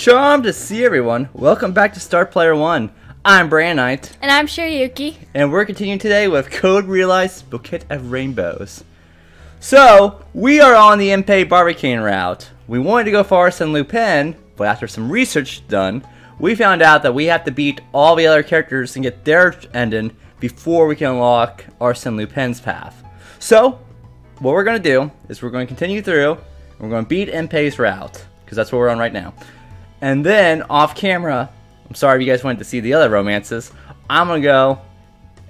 charmed to see everyone. Welcome back to Start Player 1. I'm Brandon Knight. And I'm Shirayuki. And we're continuing today with Code Realized Bouquet of Rainbows. So, we are on the Impey Barbicane route. We wanted to go for Arsène Lupin, but after some research done, we found out that we have to beat all the other characters and get their ending before we can unlock Arsène Lupin's path. So, what we're going to do is we're going to continue through, and we're going to beat Impey's route, because that's what we're on right now. And then, off camera, I'm sorry if you guys wanted to see the other romances, I'm going to go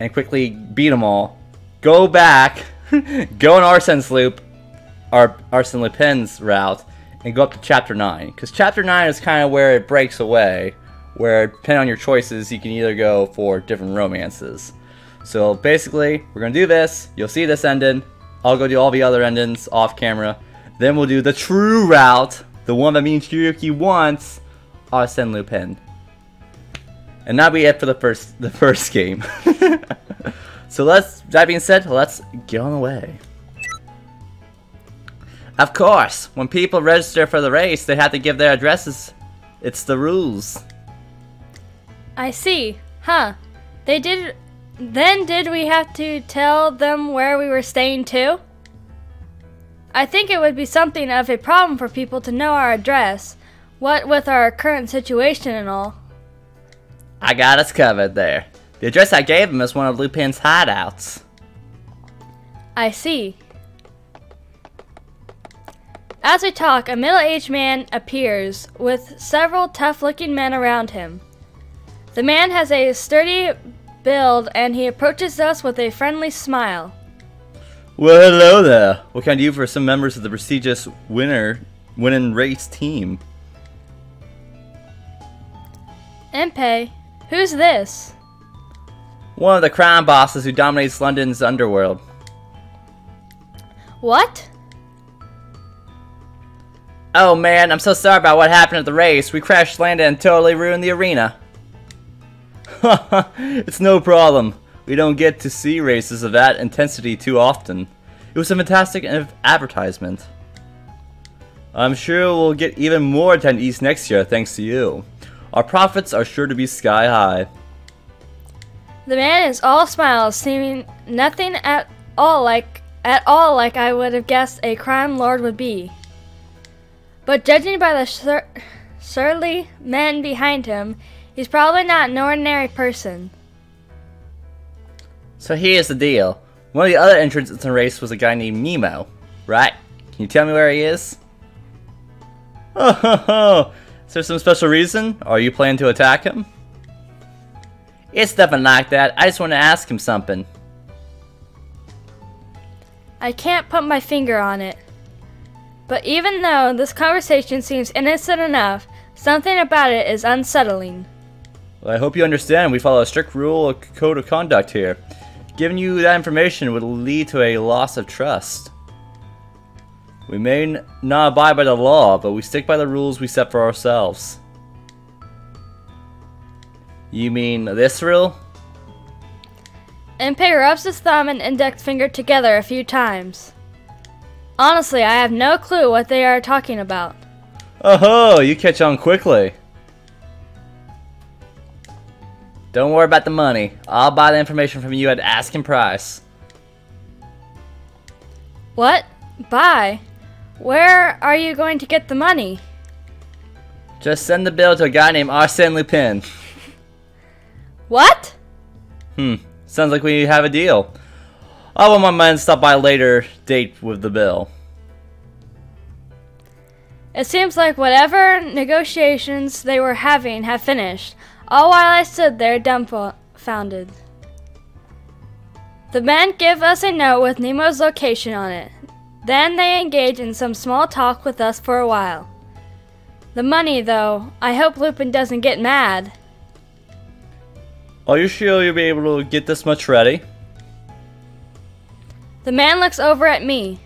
and quickly beat them all, go back, go on Arsène Lupin's route, and go up to Chapter 9. Because Chapter 9 is kind of where it breaks away, where depending on your choices, you can either go for different romances. So basically, we're going to do this, you'll see this ending, I'll go do all the other endings off camera, then we'll do the true route, the one that means Shirayuki wants, Arsène Lupin. And that'll be it for the first game. So that being said, let's get on the way. Of course, when people register for the race, they have to give their addresses. It's the rules. I see. Huh. Then did we have to tell them where we were staying too? I think it would be something of a problem for people to know our address, what with our current situation and all. I got us covered there. The address I gave him is one of Lupin's hideouts. I see. As we talk, a middle-aged man appears, with several tough-looking men around him. The man has a sturdy build, and he approaches us with a friendly smile. Well, hello there. What can I do for some members of the prestigious winning race team? Impey, who's this? One of the crime bosses who dominates London's underworld. What? Oh man, I'm so sorry about what happened at the race. We crash landed and totally ruined the arena. It's no problem. We don't get to see races of that intensity too often. It was a fantastic advertisement. I'm sure we'll get even more attendees next year thanks to you. Our profits are sure to be sky high. The man is all smiles, seeming nothing at all like I would have guessed a crime lord would be. But judging by the surly men behind him, he's probably not an ordinary person. So here's the deal. One of the other entrants in the race was a guy named Nemo, right? Can you tell me where he is? Oh, ho, ho. Is there some special reason? Are you planning to attack him? It's nothing like that. I just want to ask him something. I can't put my finger on it. But even though this conversation seems innocent enough, something about it is unsettling. Well, I hope you understand we follow a strict code of conduct here. Giving you that information would lead to a loss of trust. We may not abide by the law, but we stick by the rules we set for ourselves. You mean this rule? Impey rubs his thumb and index finger together a few times. Honestly, I have no clue what they are talking about. Oh, you catch on quickly. Don't worry about the money. I'll buy the information from you at asking price. What? Buy? Where are you going to get the money? Just send the bill to a guy named Arsène Lupin. What? Sounds like we have a deal. I want my man to stop by a later date with the bill. It seems like whatever negotiations they were having have finished, all while I stood there dumbfounded. The men give us a note with Nemo's location on it. Then they engage in some small talk with us for a while. The money, though, I hope Lupin doesn't get mad. Are you sure you'll be able to get this much ready? The man looks over at me.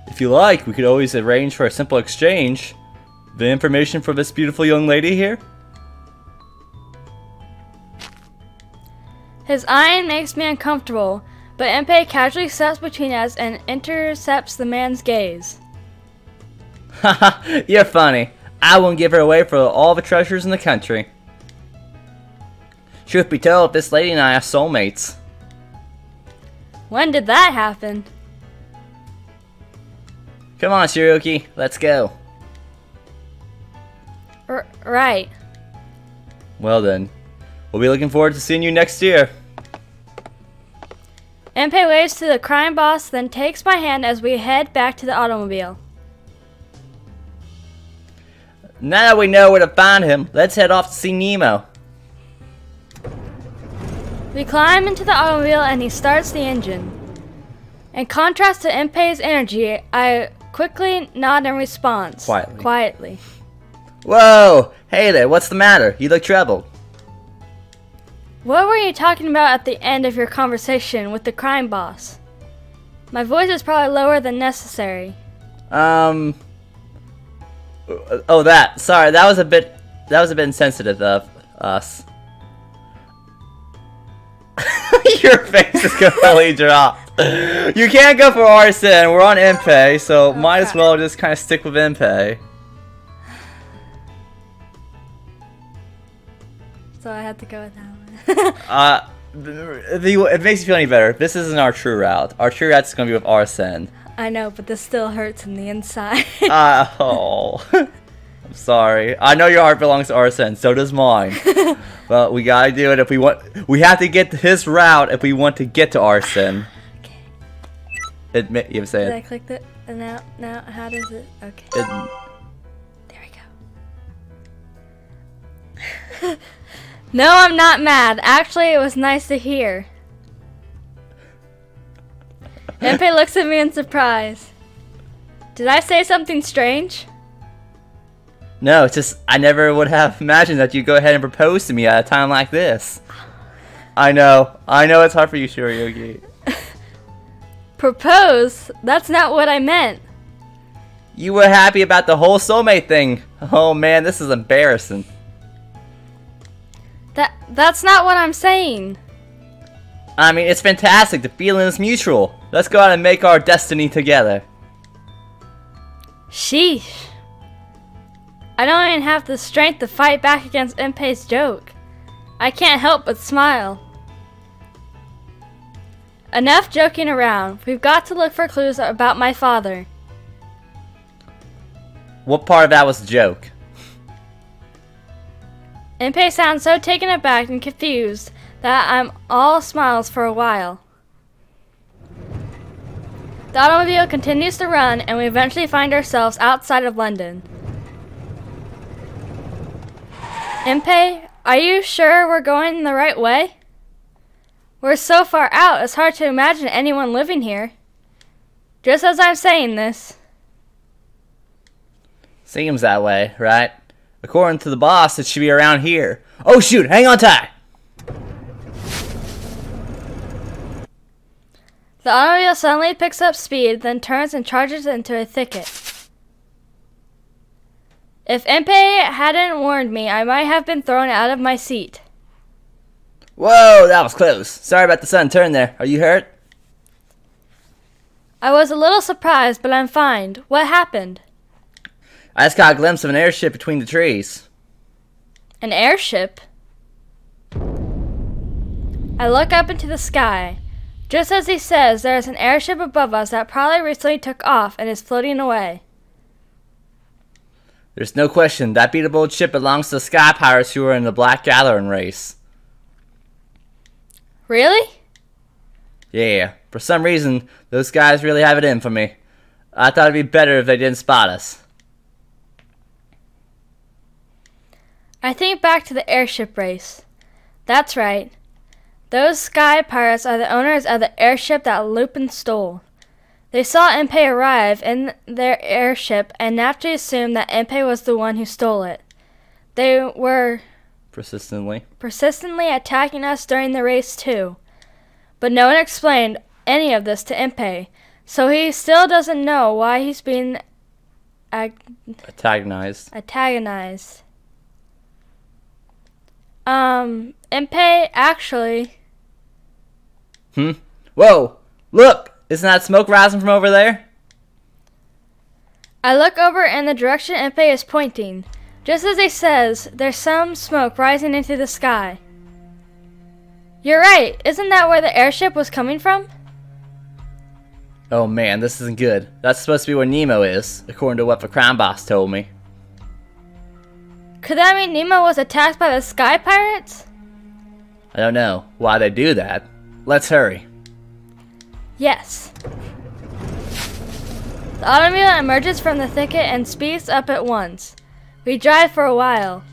If you like, we could always arrange for a simple exchange. The information for this beautiful young lady here? His eyeing makes me uncomfortable, but Impey casually steps between us and intercepts the man's gaze. Haha, you're funny. I wouldn't give her away for all the treasures in the country. Truth be told, this lady and I are soulmates. When did that happen? Come on, Shirayuki, let's go. Right. Well then, we'll be looking forward to seeing you next year. Impey waves to the crime boss, then takes my hand as we head back to the automobile. Now that we know where to find him, let's head off to see Nemo. We climb into the automobile and he starts the engine. In contrast to Impey's energy, I quickly nod in response. Quietly. Whoa! Hey there, what's the matter? You look troubled. What were you talking about at the end of your conversation with the crime boss? My voice is probably lower than necessary. Oh, that. Sorry, that was a bit insensitive of us. Your face is completely dropped. You can't go for arson. We're on Impey, so might as well just kind of stick with Impey. So I had to go with that one. It makes you feel any better. This isn't our true route. Our true route is going to be with Arsene. I know, but this still hurts in the inside. Oh. I'm sorry. I know your heart belongs to Arsene, so does mine. But we gotta do it if we want. We have to get his route if we want to get to Arsene. Okay. Admit, you have to say it. Did I click it? And now, how does it? Okay. There we go. No, I'm not mad. Actually, it was nice to hear. Impey looks at me in surprise. Did I say something strange? No, it's just I never would have imagined that you'd go ahead and propose to me at a time like this. I know it's hard for you, Shirayuki. Propose? That's not what I meant. You were happy about the whole soulmate thing. Oh man, this is embarrassing. That's not what I'm saying. I mean, it's fantastic. The feeling is mutual. Let's go out and make our destiny together. Sheesh. I don't even have the strength to fight back against Impey's joke. I can't help but smile. Enough joking around. We've got to look for clues about my father. What part of that was a joke? Impey sounds so taken aback and confused that I'm all smiles for a while. The automobile continues to run and we eventually find ourselves outside of London. Impey, are you sure we're going the right way? We're so far out, it's hard to imagine anyone living here. Just as I'm saying this. Seems that way, right? According to the boss, it should be around here. Oh shoot, hang on tight! The automobile suddenly picks up speed, then turns and charges into a thicket. If Impey hadn't warned me, I might have been thrown out of my seat. Whoa, that was close. Sorry about the sudden turn there. Are you hurt? I was a little surprised, but I'm fine. What happened? I just got a glimpse of an airship between the trees. An airship? I look up into the sky. Just as he says, there is an airship above us that probably recently took off and is floating away. There's no question, that beat-up-old ship belongs to the Sky Pirates who are in the Black Gathering race. Really? Yeah, for some reason, those guys really have it in for me. I thought it'd be better if they didn't spot us. I think back to the airship race. That's right. Those Sky Pirates are the owners of the airship that Lupin stole. They saw Impey arrive in their airship and naturally assumed that Impey was the one who stole it. They were persistently attacking us during the race too. But no one explained any of this to Impey, so he still doesn't know why he's being antagonized. Impey actually... Whoa! Look! Isn't that smoke rising from over there? I look over in the direction Impey is pointing. Just as he says, there's some smoke rising into the sky. You're right, isn't that where the airship was coming from? Oh man, this isn't good. That's supposed to be where Nemo is, according to what the crime boss told me. Could that mean Nemo was attacked by the sky pirates? I don't know why they do that. Let's hurry. Yes. The automobile emerges from the thicket and speeds up at once. We drive for a while.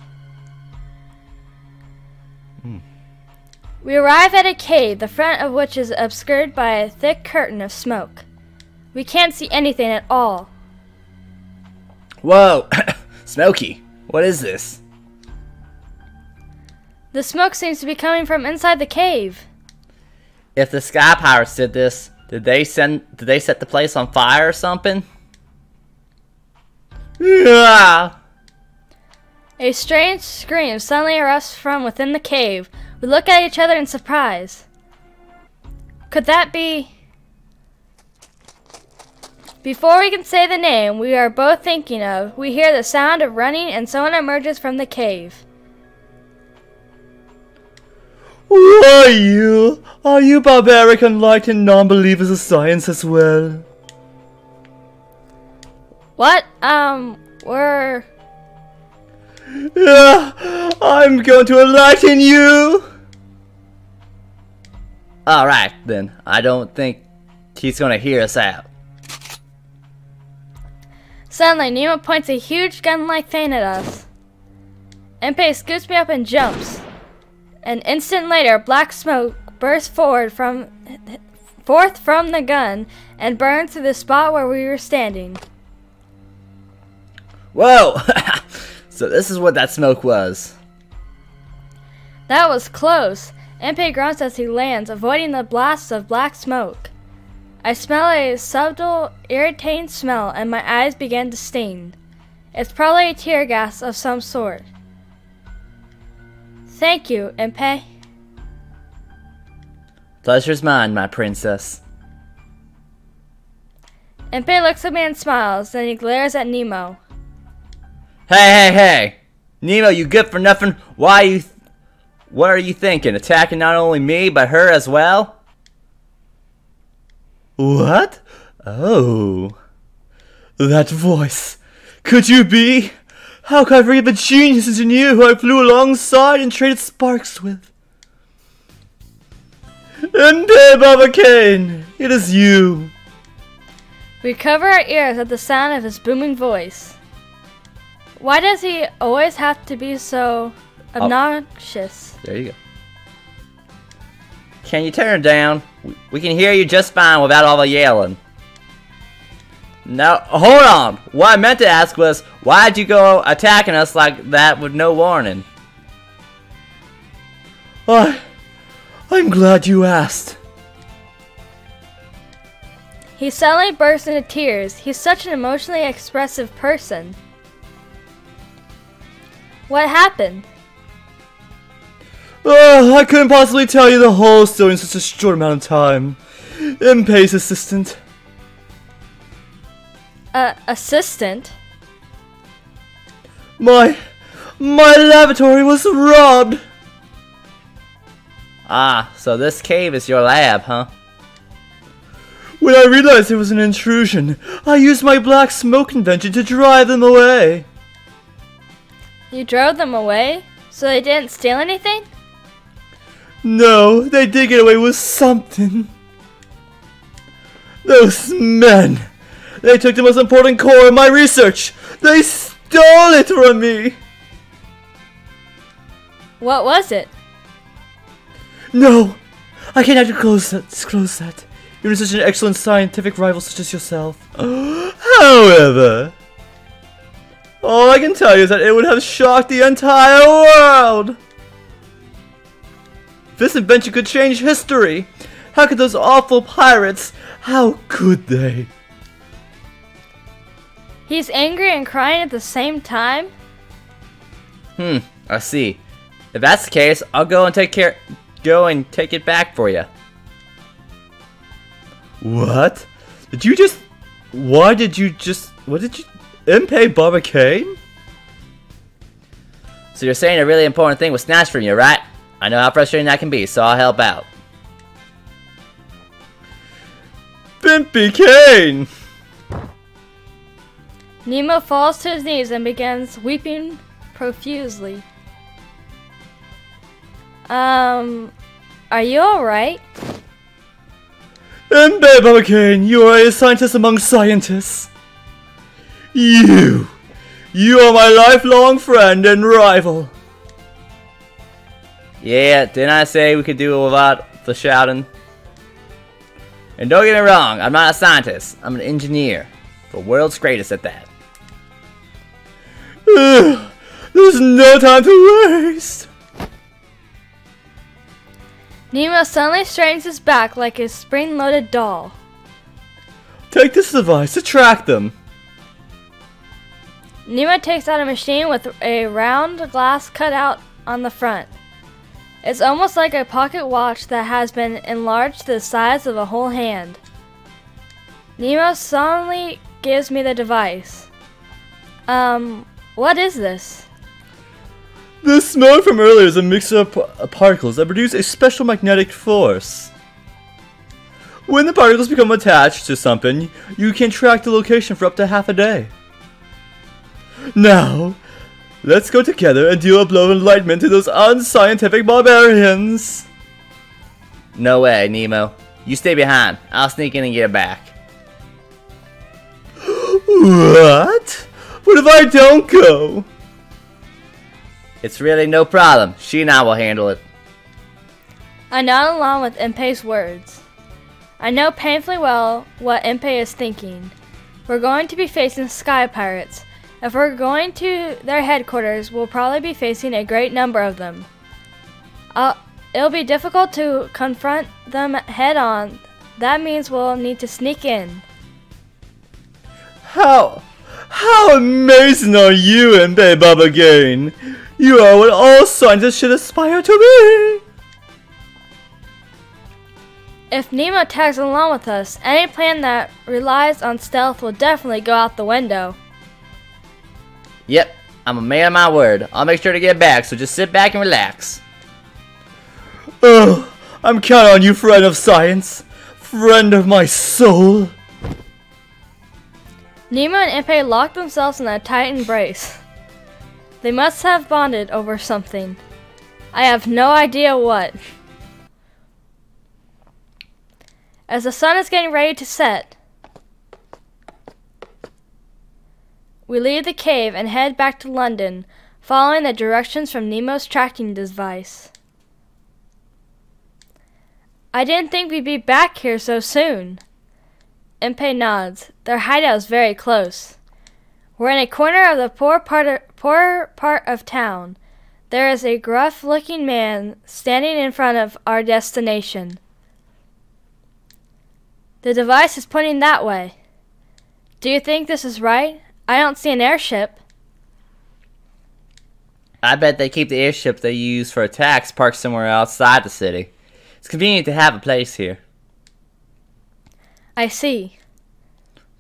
We arrive at a cave, the front of which is obscured by a thick curtain of smoke. We can't see anything at all. Whoa! Smokey, what is this? The smoke seems to be coming from inside the cave. If the Sky Pirates did this, did they set the place on fire or something? Yeah. A strange scream suddenly erupts from within the cave. We look at each other in surprise. Could that be... Before we can say the name we are both thinking of, we hear the sound of running and someone emerges from the cave. Who are you? Are you barbaric, enlightened non-believers of science as well? What? We're... Yeah, I'm going to enlighten you! Alright, then. I don't think he's gonna hear us out. Suddenly, Nemo points a huge gun-like thing at us. Impey scoots me up and jumps. An instant later, black smoke bursts forth from the gun and burns to the spot where we were standing. Whoa! So this is what that smoke was. That was close. Impey grunts as he lands, avoiding the blasts of black smoke. I smell a subtle, irritating smell, and my eyes begin to sting. It's probably a tear gas of some sort. Thank you, Impey. Pleasure's mine, my princess. Impey looks at me and smiles, then he glares at Nemo. Hey! Nemo, you good for nothing? What are you thinking? Attacking not only me, but her as well? What? Oh. That voice. Could you be? How could I forget the geniuses in you who I flew alongside and traded sparks with? Impey Bouquet, it is you. We cover our ears at the sound of his booming voice. Why does he always have to be so obnoxious? There you go. Can you turn it down? We can hear you just fine without all the yelling. No, hold on. What I meant to ask was, why'd you go attacking us like that with no warning? I'm glad you asked. He suddenly bursts into tears. He's such an emotionally expressive person. What happened? I couldn't possibly tell you the whole story in such a short amount of time. Impey's assistant. Assistant? My lavatory was robbed. Ah, so this cave is your lab, huh? When I realized it was an intrusion, I used my black smoke invention to drive them away. You drove them away? So they didn't steal anything? No, they did get away with something. Those men! They took the most important core of my research! They stole it from me! What was it? No! I can't disclose that. You're such an excellent scientific rival such as yourself. However, all I can tell you is that it would have shocked the entire world! This invention could change history! How could those awful pirates? How could they? He's angry and crying at the same time? I see. If that's the case, I'll go and take it back for you. What? What did you Impey Bouquet? So you're saying a really important thing was snatched from you, right? I know how frustrating that can be, so I'll help out. Impey Kane! Nemo falls to his knees and begins weeping profusely. Are you alright? Impey Bouquet, you are a scientist among scientists. You are my lifelong friend and rival. Yeah, didn't I say we could do it without the shouting? And don't get me wrong, I'm not a scientist. I'm an engineer. The world's greatest at that. There's no time to waste. Nemo suddenly straightens his back like a spring-loaded doll. Take this device to track them. Nemo takes out a machine with a round glass cutout on the front. It's almost like a pocket watch that has been enlarged to the size of a whole hand. Nemo solemnly gives me the device. What is this? The smoke from earlier is a mixture of particles that produce a special magnetic force. When the particles become attached to something, you can track the location for up to half a day. Now, let's go together and deal a blow of enlightenment to those unscientific barbarians. No way, Nemo. You stay behind. I'll sneak in and get it back. What? What if I don't go? It's really no problem. She and I will handle it. I nod along with Impey's words. I know painfully well what Impey is thinking. We're going to be facing sky pirates. If we're going to their headquarters, we'll probably be facing a great number of them. It'll be difficult to confront them head on. That means we'll need to sneak in. How amazing are you, Impey Bouquet? You are what all scientists should aspire to be! If Nemo tags along with us, any plan that relies on stealth will definitely go out the window. Yep, I'm a man of my word. I'll make sure to get back, so just sit back and relax. Oh, I'm counting on you, friend of science. Friend of my soul. Nemo and Impey lock themselves in a tight embrace. They must have bonded over something. I have no idea what. As the sun is getting ready to set, we leave the cave and head back to London, following the directions from Nemo's tracking device. I didn't think we'd be back here so soon. Impey nods. Their hideout is very close. We're in a corner of the poor part of town. There is a gruff-looking man standing in front of our destination. The device is pointing that way. Do you think this is right? I don't see an airship. I bet they keep the airship they use for attacks parked somewhere outside the city. It's convenient to have a place here. I see.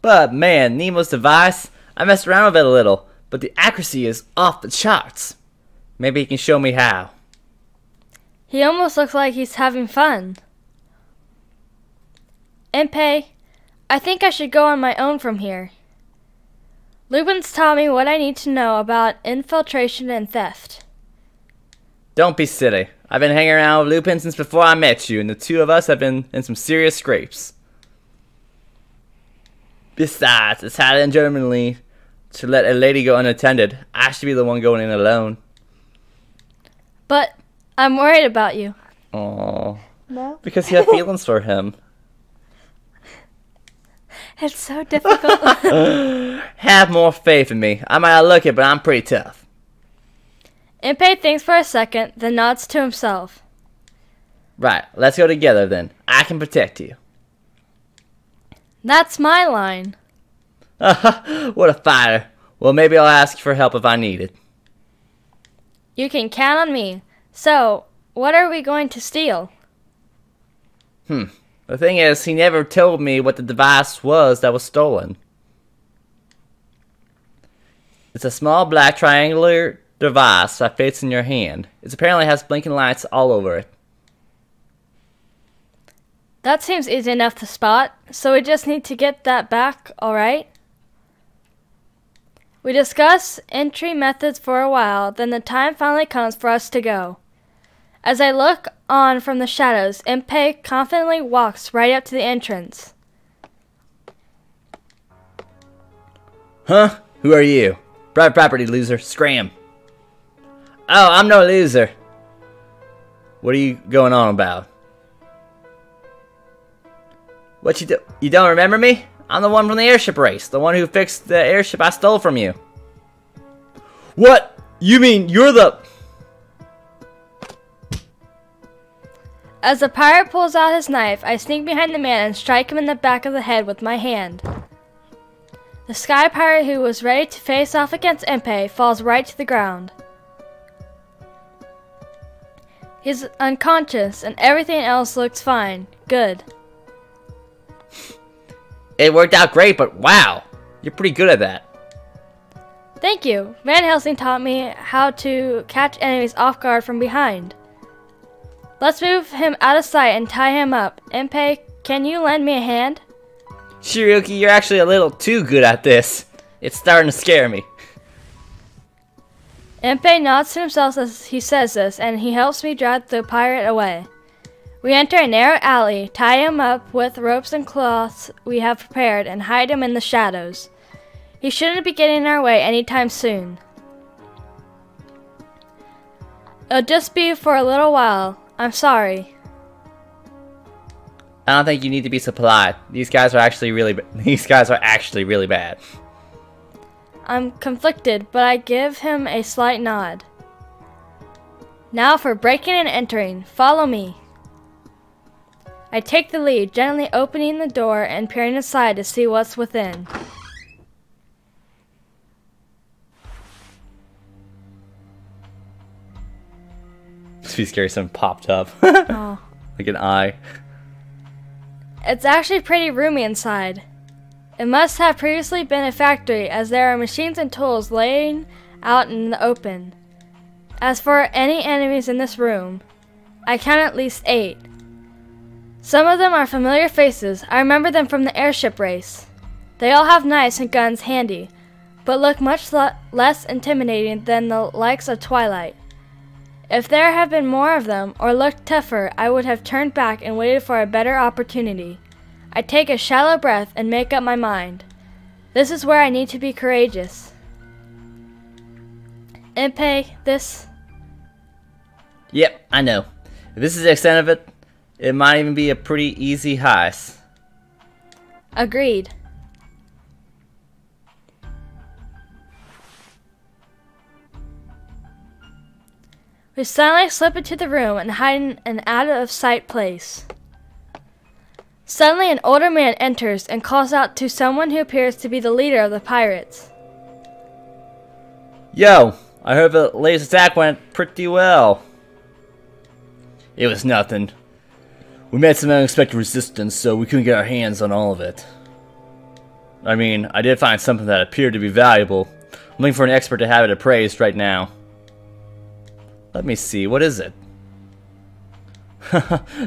But man, Nemo's device, I messed around with it a little, but the accuracy is off the charts. Maybe he can show me how. He almost looks like he's having fun. Impey, I think I should go on my own from here. Lupin's taught me what I need to know about infiltration and theft. Don't be silly. I've been hanging around with Lupin since before I met you, and the two of us have been in some serious scrapes. Besides, it's highly ungentlemanly to let a lady go unattended. I should be the one going in alone. But I'm worried about you. Aww. No? Because you have feelings for him. It's so difficult. Have more faith in me. I might not look it, but I'm pretty tough. Impey thinks for a second, then nods to himself. Right, let's go together then. I can protect you. That's my line. What a fighter. Well, maybe I'll ask for help if I need it. You can count on me. So, what are we going to steal? The thing is, he never told me what the device was that was stolen. It's a small black triangular device that fits in your hand. It apparently has blinking lights all over it. That seems easy enough to spot, so we just need to get that back, alright? We discuss entry methods for a while, then the time finally comes for us to go. As I look on from the shadows, Impey confidently walks right up to the entrance. Huh? Who are you? Private property, loser. Scram. Oh, I'm no loser. What are you going on about? What you do? You don't remember me? I'm the one from the airship race. The one who fixed the airship I stole from you. What? You mean you're the... As the pirate pulls out his knife, I sneak behind the man and strike him in the back of the head with my hand. The sky pirate who was ready to face off against Impey falls right to the ground. He's unconscious and everything else looks fine. Good. It worked out great, but wow, you're pretty good at that. Thank you. Van Helsing taught me how to catch enemies off guard from behind. Let's move him out of sight and tie him up. Impey, can you lend me a hand? Shirayuki, you're actually a little too good at this. It's starting to scare me. Impey nods to himself as he says this, and he helps me drag the pirate away. We enter a narrow alley, tie him up with ropes and cloths we have prepared, and hide him in the shadows. He shouldn't be getting in our way anytime soon. It'll just be for a little while. I'm sorry. I don't think you need to be so polite. These guys are actually really bad. I'm conflicted, but I give him a slight nod. Now for breaking and entering. Follow me. I take the lead, gently opening the door and peering inside to see what's within. It's be scary, something popped up. Oh. Like an eye. It's actually pretty roomy inside. It must have previously been a factory, as there are machines and tools laying out in the open. As for any enemies in this room, I count at least 8. Some of them are familiar faces. I remember them from the airship race. They all have knives and guns handy, but look much less intimidating than the likes of Twilight. If there had been more of them, or looked tougher, I would have turned back and waited for a better opportunity. I take a shallow breath and make up my mind. This is where I need to be courageous. Impey, this... Yep, I know. If this is the extent of it, it might even be a pretty easy heist. Agreed. We silently slip into the room and hide in an out-of-sight place. Suddenly, an older man enters and calls out to someone who appears to be the leader of the pirates. Yo, I heard the latest attack went pretty well. It was nothing. We met some unexpected resistance, so we couldn't get our hands on all of it. I mean, I did find something that appeared to be valuable. I'm looking for an expert to have it appraised right now. Let me see, what is it?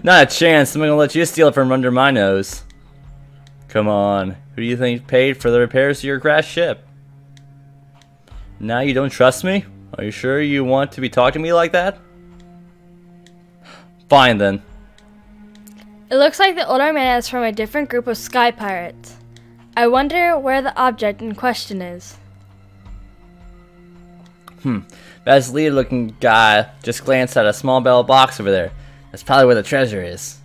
Not a chance, I'm gonna let you steal it from under my nose. Come on, who do you think paid for the repairs to your crashed ship? Now you don't trust me? Are you sure you want to be talking to me like that? Fine then. It looks like the older man is from a different group of sky pirates. I wonder where the object in question is. That leader-looking guy just glanced at a small metal box over there. That's probably where the treasure is.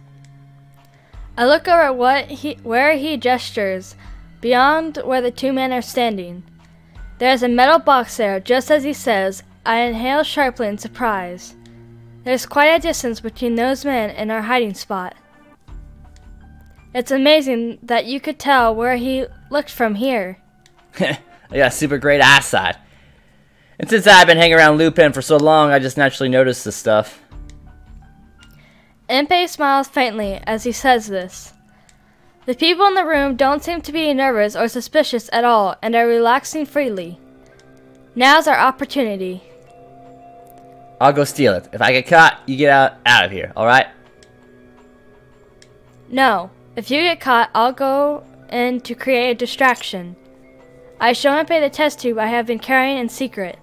I look over at where he gestures, beyond where the two men are standing. There is a metal box there, just as he says. I inhale sharply in surprise. There's quite a distance between those men and our hiding spot. It's amazing that you could tell where he looked from here. I got super great eyesight. And since I've been hanging around Lupin for so long, I just naturally noticed this stuff. Impey smiles faintly as he says this. The people in the room don't seem to be nervous or suspicious at all, and are relaxing freely. Now's our opportunity. I'll go steal it. If I get caught, you get out of here, alright? No. If you get caught, I'll go in to create a distraction. I show Impey the test tube I have been carrying in secret.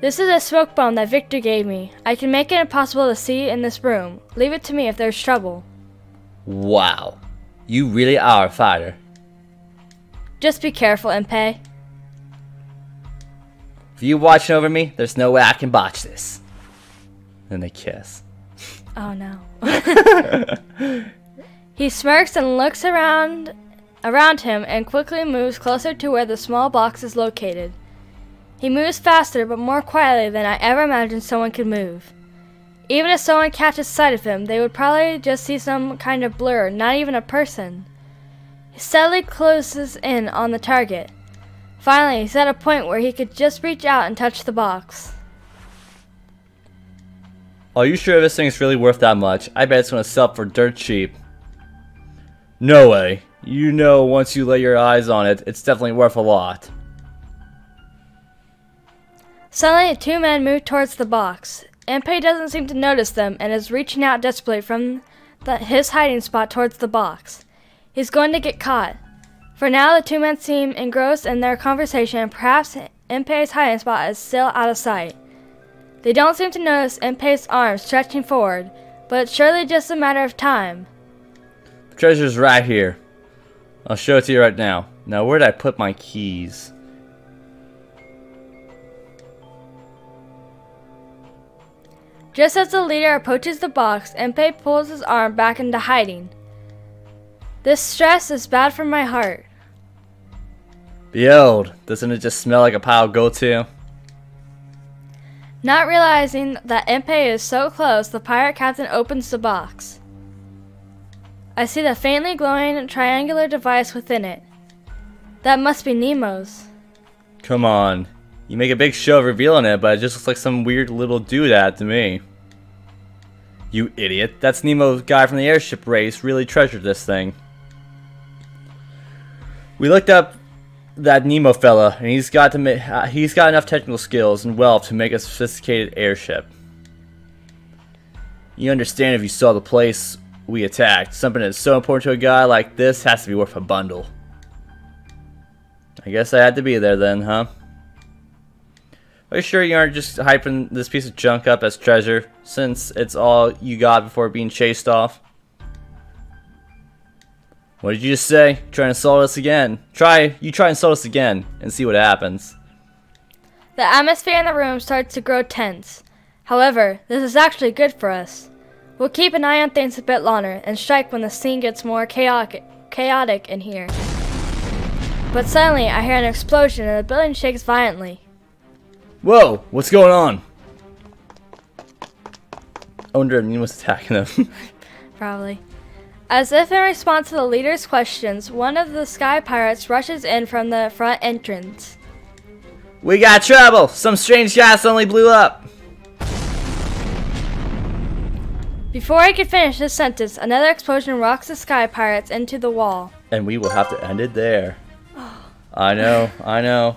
This is a smoke bomb that Victor gave me. I can make it impossible to see in this room. Leave it to me if there's trouble. Wow. You really are a fighter. Just be careful, Impey. If you watching over me, there's no way I can botch this. Then they kiss. Oh no. He smirks and looks around him and quickly moves closer to where the small box is located. He moves faster but more quietly than I ever imagined someone could move. Even if someone catches sight of him, they would probably just see some kind of blur, not even a person. He steadily closes in on the target. Finally, he's at a point where he could just reach out and touch the box. Are you sure this thing's really worth that much? I bet it's gonna sell for dirt cheap. No way. You know, once you lay your eyes on it, it's definitely worth a lot. Suddenly, two men move towards the box. Impey doesn't seem to notice them and is reaching out desperately from his hiding spot towards the box. He's going to get caught. For now, the two men seem engrossed in their conversation and perhaps Impey's hiding spot is still out of sight. They don't seem to notice Impey's arms stretching forward, but it's surely just a matter of time. The treasure's right here. I'll show it to you right now. Now, where did I put my keys? Just as the leader approaches the box, Impey pulls his arm back into hiding. This stress is bad for my heart. Behold, doesn't it just smell like a pile of gold too? Not realizing that Impey is so close, the pirate captain opens the box. I see the faintly glowing triangular device within it. That must be Nemo's. Come on. You make a big show of revealing it, but it just looks like some weird little doodad to me. You idiot. That's Nemo's guy from the airship race. Really treasured this thing. We looked up that Nemo fella, and he's got enough technical skills and wealth to make a sophisticated airship. You understand if you saw the place we attacked. Something that's so important to a guy like this has to be worth a bundle. I guess I had to be there then, huh? Are you sure you aren't just hyping this piece of junk up as treasure, since it's all you got before being chased off? What did you just say? Try and insult us again. Try and insult us again, and see what happens. The atmosphere in the room starts to grow tense. However, this is actually good for us. We'll keep an eye on things a bit longer, and strike when the scene gets more chaotic in here. But suddenly, I hear an explosion and the building shakes violently. Whoa! What's going on? I wonder if Nemo's attacking them. Probably. As if in response to the leader's questions, one of the sky pirates rushes in from the front entrance. We got trouble! Some strange guy suddenly blew up! Before I could finish this sentence, another explosion rocks the sky pirates into the wall. And we will have to end it there. I know.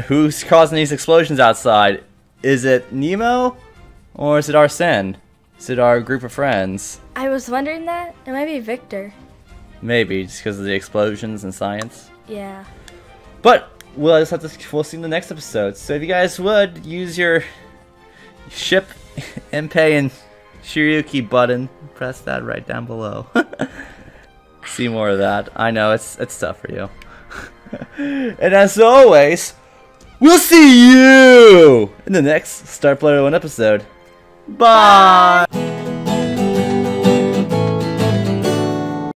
Who's causing these explosions outside? Is it Nemo? Or is it Arsene? Is it our group of friends? I was wondering that. It might be Victor. Maybe, just because of the explosions and science. Yeah. But we'll just have to we'll see in the next episode. So if you guys would use your ship Impey and Shirayuki button, press that right down below. See more of that. I know it's tough for you. And as always, we'll see you in the next Start Player 1 episode. Bye!